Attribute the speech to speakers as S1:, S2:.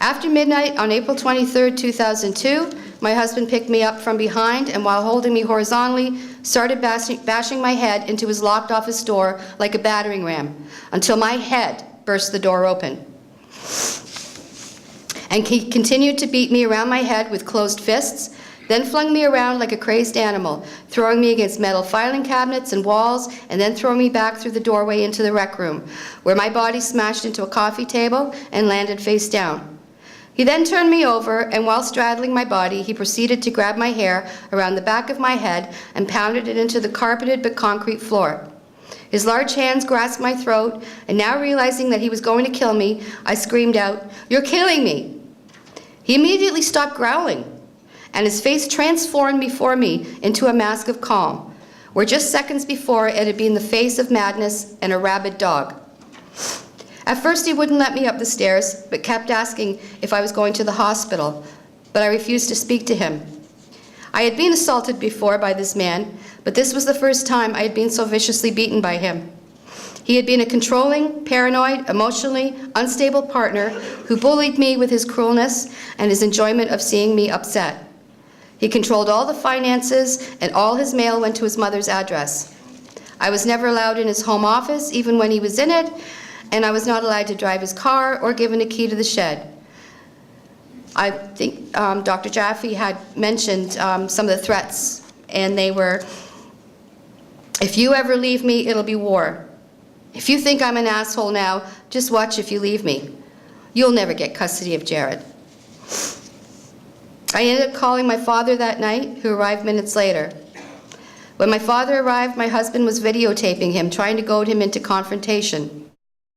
S1: After midnight on April 23, 2002, my husband picked me up from behind and while holding me horizontally, started bashing my head into his locked office door like a battering ram until my head burst the door open. And he continued to beat me around my head with closed fists, then flung me around like a crazed animal, throwing me against metal filing cabinets and walls, and then throwing me back through the doorway into the rec room, where my body smashed into a coffee table and landed face down. He then turned me over, and while straddling my body, he proceeded to grab my hair around the back of my head and pounded it into the carpeted but concrete floor. His large hands grasped my throat, and now realizing that he was going to kill me, I screamed out, "You're killing me!" He immediately stopped growling, and his face transformed before me into a mask of calm, where just seconds before it had been the face of madness and a rabid dog. At first he wouldn't let me up the stairs, but kept asking if I was going to the hospital, but I refused to speak to him. I had been assaulted before by this man, but this was the first time I had been so viciously beaten by him. He had been a controlling, paranoid, emotionally unstable partner who bullied me with his cruelness and his enjoyment of seeing me upset. He controlled all the finances, and all his mail went to his mother's address. I was never allowed in his home office, even when he was in it, and I was not allowed to drive his car or given a key to the shed. I think Dr. Jaffe had mentioned some of the threats, and they were, "If you ever leave me, it'll be war. If you think I'm an asshole now, just watch if you leave me. You'll never get custody of Jared." I ended up calling my father that night, who arrived minutes later. When my father arrived, my husband was videotaping him, trying to goad him into confrontation.